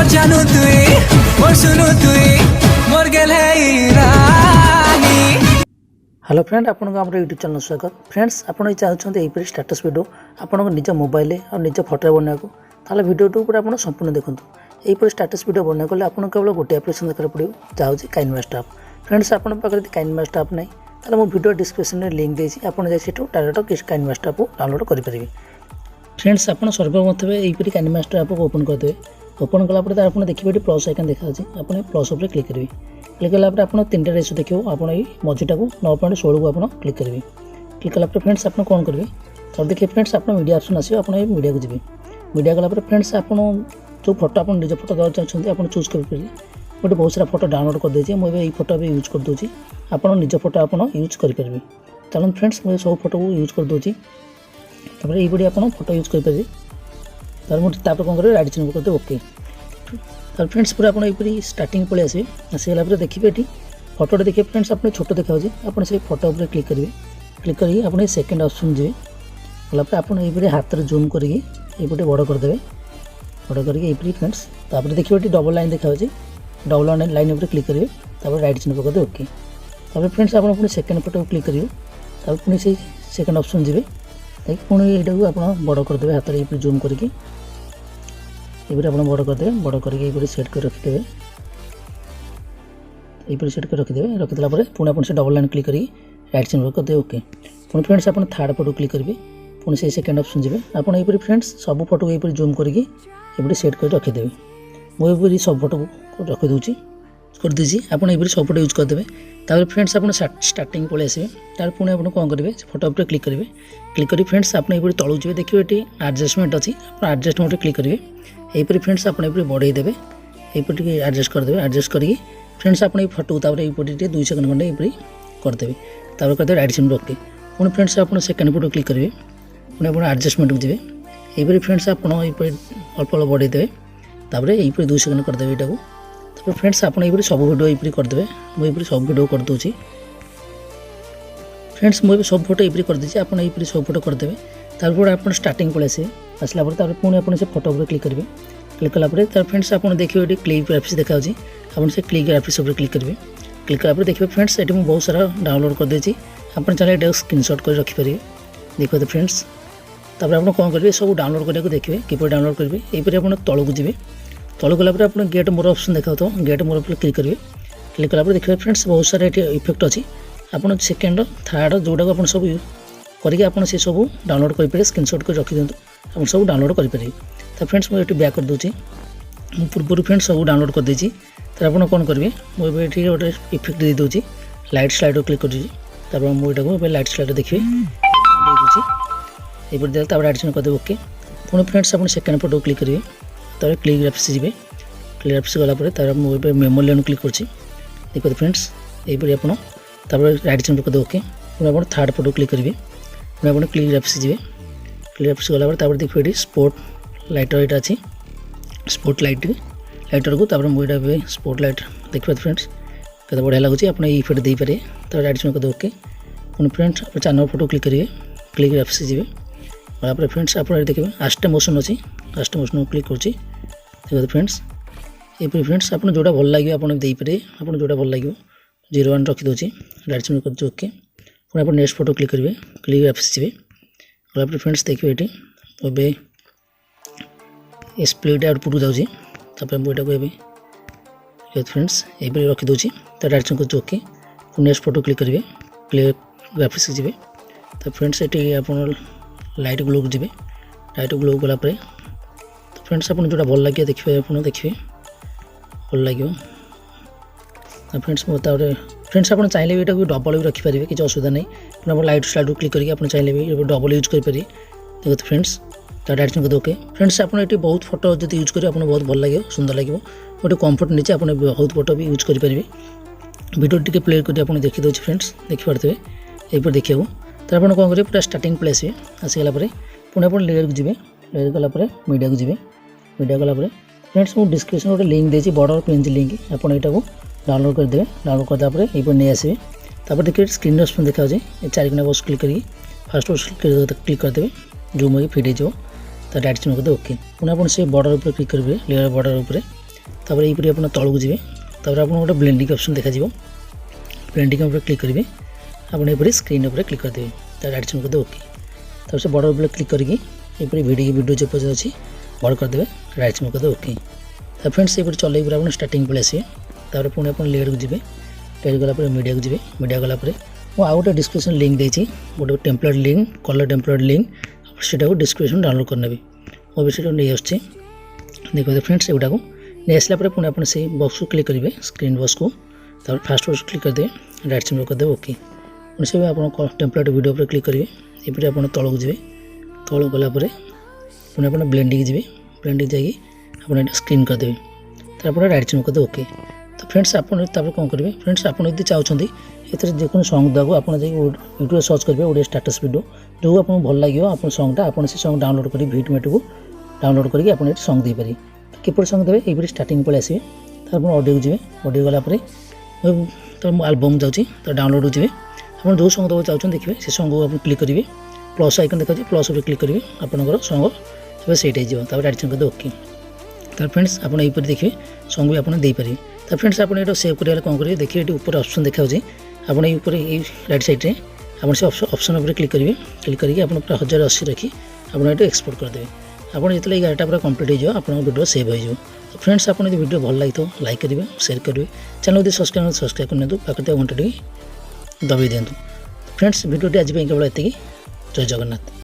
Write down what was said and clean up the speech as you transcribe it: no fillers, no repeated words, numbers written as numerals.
जानू तुई मोर सुनु तुई मोर गेल है रानी। हेलो फ्रेंड, आपन को यूट्यूब चैनल स्वागत। फ्रेंड्स, आपन चाहते यहीपरि स्टेटस वीडियो आपन निज मोबाइल और निज फोटो बनाया ताले वीडियो पूरा आप संपूर्ण देखूँ। यहीपरि स्टेटस वीडियो बनाया आपको केवल गोटे एप्लिकेशन देखा पड़ो जहाँ हूँ काइनमास्टर ऐप। फ्रेंड्स, आप काइनमास्टर ऐप नहीं ताले मो वीडियो डिस्क्रिप्शन में लिंक देती आप डायरेक्ट काइनमास्टर ऐप डाउनलोड करेंगे। फ्रेंड्स, आप सर्वप्रथम यहीपरि काइनमास्टर ऐप को ओपन करदे। ओपन कलापर आप देखिए ये प्लस आइकन देखा आप प्लस उपर क्लिक करेंगे। क्लिक कलापर आप तीन रेस देखिए आप मझीटा को 9.16 को आप क्लिक करेंगे। क्लिक कलापर फ्रेंड्स आप कौन करेंगे तब देखिए फ्रेंड्स आप मीडिया ऑप्शन आसो आप मीडिया को जी। मीडिया कलापर फ्रेंड्स आप जो फोटो आप निज फोटो देना चाहते आप चूज करेंगे। गोटे बहुत सारा फोटो डाउनलोड कर देती मुझे ये फोटो भी यूज कर दूसरी आप निज फोटो आप यूज करेंगे। चलो फ्रेंड्स मुझे सब फोटो को यूज कर दूसरी ये आप फोटो यूज करेंगे। तापर कौन करेंगे राइट चिन्ह करते ओके। तो फ्रेंड्स पूरा आप ये स्टार्टिंग पलि आसवे आसगला देखिए ये फोटोटा देखिए फ्रेंड्स आप छोट देखा आप फोटो उपर क्लिक करेंगे। क्लिक करेंगे आप सेकेंड ऑप्शन जी गलापर आप ये हाथ में जूम करके बड़ करदे। बड़ करके फ्रेंड्स तापर देखिए ये डबल लाइन देखा डबल लाइन उपर क्लिक करेंगे। तापर राइट चिन्ह करदे ओके। तापर फ्रेंड्स आप सेकेंड फोटो क्लिक करेंगे। तापर पुणी से सेकेंड ऑप्शन जी पुणी यहाँ आप बड़ करदे हाथ में ये जूम करके ये आप बड़ करदे। बड़ करके सेट कर रखिदे। ये सेट कर रखिदे। रखिदेला पुणी आप डबल लाइन क्लिक करी राइट चिन्ह करदे ओके। पुणी फ्रेंड्स आप थर्ड फोटो क्लिक करेंगे। पुणी से सेकेंड ऑप्शन जी आप ये फ्रेंड्स सब फोटो ये जूम करके ये सेट कर रखिदे। मुझे सब फोटो को रखीदे कर दीजिए आप सब फोटो यूज करदे। तापर फ्रेंड्स आप स्टार्टिंग पलि आसवे तार पुणी आप कौन करेंगे फोटो उपर क्लिक करेंगे। क्लिक करी फ्रेंड्स आप ये तलू जी देखिए ये एडजस्टमेंट अच्छी आप एडजस्टमेंट क्लिक करेंगे। यहीपरि फ्रेंड्स आप बढ़े देवे ये एडजस्ट करदे। एडजस्ट करी फ्रेंड्स आप फोटो ये 2 सेकेंड खंडे ये करदे। तापर करदे राइट चिन्ह ओके। पुणी फ्रेंड्स आप सेकेंड फोटो क्लिक करेंगे। पुणी आप एडजस्टमेंट को जी यहीपरि फ्रेंड्स आप अल्प अल्प बढ़े देवे। तापर यहीपरि 2 सेकेंड करदे यहाँ। तापर फ्रेंड्स आप ये सब वीडियो ये करदे। मुझे सब वीडियो कर दूसरी फ्रेंड्स मुझे सब फोटो ये करदे आप ये सब फोटो करदे। तापर आप स्टार्टिंग पलि आसवे आसला पुणी आप से फोटो उपर क्लिक करेंगे। क्लिक कलापर फ्रेंड्स आप देखिए ये क्लिक ग्राफिक्स देखा आप से क्लिक ग्राफिक्स उपर क्लिक करेंगे। क्लिक कलापर देखिए फ्रेंड्स ये बहुत सारा डाउनलोड कर देती आप चाहिए स्क्रीनशॉट कर रखिपारे। देखिए फ्रेंड्स तापर आप कौन करेंगे सब डाउनलोड करने देखिए किपर डाउनलोड करेंगे। यहीपरि आप तलू को जी तलू गलापर आप गेट मोर ऑप्शन देखा गेट मोर उपर क्लिक करेंगे। क्लिक कलापर देखिए फ्रेंड्स बहुत सारा ये इफेक्ट अच्छी आप सेकेंड थर्ड जोटा आप सब करके आप से सब डाउनलोड करेंगे। स्क्रीनशॉट कर रखी दिखाँ आप सब डाउनलोड करेंगे। तो फ्रेंड्स मुझे बैक कर दूसरी पूर्व फ्रेंड्स सब डाउनलोड कर देती आप कौन करेंगे मुझे गोटे इफेक्ट दे दूसरी लाइट स्लाइड क्लिक कर दीजिए। मुझे लाइट स्लाइड देखिए ये देते राइट चिन्ह करदे ओके। पुणी फ्रेंड्स आप सेकेंड फोटो क्लिक करेंगे। तापर क्लिक ग्राफिक्स जी क्लिक ग्राफिक्स गलापर मुझे मेमोरी लाइन क्लिक कर देखिए फ्रेंड्स यहीपरि आप राइट चिन्ह करदे ओके। पुणी आप थर्ड फोटो क्लिक करेंगे। पुणी आप क्लिक ग्राफिक्स जी क्लिक ग्राफिक्स गलापर देखिए ये स्पोर्ट लाइटर यहाँ अच्छी स्पोर्ट लाइटर को तापर मुझे स्पोर्ट लाइट देखिए फ्रेंड्स केते बढ़िया लगुच आप इफेक्ट दे पारे। तो राइट चिन्ह करदे ओके। पुणी फ्रेंड्स आप 4 नंबर फोटो क्लिक करेंगे। क्लिक ग्राफिक्स जी गलापर फ्रेंड्स आप देखिए आस्टे मोशन अच्छी आस्टे मोशन क्लिक कर देखिए फ्रेंड्स ये फ्रेंड्स आप जोटा भल लगे आपरे आप जोटा भल लगे 0.1 रखीदे। राइट चिन्ह कर ओके। पुणी आप नेक्स्ट फोटो क्लिक करेंगे। क्लिक ग्राफिक्स जी गलापर फ्रेंड्स देखिए ये ये स्प्लिट आउटपुट को जाऊँगी मुझे को फ्रेंड्स ये रखीदे। तो राइट चिन्ह कर ओके। नेक्स्ट फोटो क्लिक करेंगे। क्लिक ग्राफिक्स जी तो फ्रेंड्स ये आप लाइट ग्लो को जी लाइट ग्लो गलापर तो फ्रेंड्स आप जोटा भल लगे देखिए देखिए भल लगे। फ्रेंड्स फ्रेंड्स आप चाहिए भी यहाँ डबल भी रखिपारे किसी असुविधा नहीं। पुणी लाइट स्लाइड क्लिक करके आप चाहिए भी डबल यूज करेंगे। देखिए फ्रेंड्स तो राइट चिन्ह ओके। फ्रेंड्स आप ये बहुत फोटो जो यूज करेंगे आपको बहुत भल लगे सुंदर लगे गोटे कम्फर्ट नीचे आप बहुत फोटो भी यूज करेंगे। वीडियो टी प्ले कर देखीदे फ्रेंड्स देखिपे यहीपर देखा तो आप कौन करेंगे पूरा स्टार्टिंग प्ले आसवे आसगला पुणी आप लेयर को जी लेयर गलापर मीडिया को जी मीडिया गलापर फ्रेंड्स मुझे डिस्क्रिप्शन गोटे लिंक देती बड़ पेंज लिंक आप यहाँ डाउनलोड करदे। डाउनलोड करदापर ये नहीं आसवे तापर देखिए स्क्रीन ऑप्शन देखा 4 कोना बॉक्स क्लिक करी फास्ट क्लिक करदे जूम होगी फिट हो तो राइट चिन्ह करदे ओके। पुणी आप से बॉर्डर उपर क्लिक करेंगे लेयर बॉर्डर उपर तापर यहीपरि आप तलू जी तापर आप गोटे ब्लेंडिंग ऑप्शन देखा ब्लेंडिंग उपर क्लिक करेंगे आपड़ ये स्क्रीन उपर क्लिक करदेवे तार राइट साइड करदे ओके तापर से बड़ उपर क्लिक करके ये वीडियो जो पर्यटन अच्छी बड़ करदे राइट साइड करदे ओके तो फ्रेंड्स ये चल आप स्टार्टिंग पलि आसवे तापर पुणी आप लेयर को जी लेयर गलापर मीडिया को जी मीडिया गलापर मुझे गोटे डिस्क्रिप्शन लिंक देती गोटे template link colour template link से डिस्क्रिप्शन डाउनलोड करने मो भी से नहीं आसचे देखते फ्रेंड्स एगुटा को नहीं आसला पुणी आप बॉक्स को क्लिक करेंगे स्क्रीन बॉक्स को तापर फास्ट बॉक्स क्लिक करदे राइट साइड करदे ओके पुणी से आप टेम्पलेट वीडियो पर क्लिक करेंगे ये आप तलू जी तलू गलापर पुणी आप ब्लेंडिंग जी ब्लेंडिंग जाकि आप स्क्रीन करदे तापर राइट साइड करदे ओके तो फ्रेंड्स आप कौन करेंगे फ्रेंड्स आप चाहते ये जो सॉन्ग देवा आप यूट्यूब सर्च करेंगे ओडिया स्टेटस वीडियो जो आपको भल लगे आप सॉन्गटा आप से सॉन्ग डाउनलोड कर भिडमेट को डाउनलोड करके आप सॉन्ग दे पारे किपर सॉन्ग देवे ये स्टार्टिंग पलि आसवे तार ऑडियो को जी ऑडियो गलापर तो एल्बम जाऊँगी तो डाउनलोड हो जाए आप जो सॉन्ग देवा चाहते देखिए से सॉन्ग को आप क्लिक करेंगे प्लस आइकन देखा प्लस पर क्लिक करेंगे आपंकर सॉन्ग सेट हो राइट साइड करदे ओके तो फ्रेंड्स आप देखिए सॉन्ग भी आप देपारे तो फ्रेंड्स आप सेव करेंगे कौन करेंगे देखिए ये ऊपर ऑप्शन देखा आप राइट साइड आप से ऑप्शन उपर क्लिक करेंगे क्लिक करके आप 1080 रखी आप एक्सपोर्ट करदे आप जो गाड़ीटा पूरा कम्प्लीट हो आप वीडियो सेव हो तो फ्रेंड्स आप वीडियो भल लगी तो लाइक करेंगे शेयर करेंगे चैनल यदि सब्सक्राइब करनी पाखे घंटे दबाई दिंतु फ्रेंड्स वीडियो आज केवल एति जय जगन्नाथ।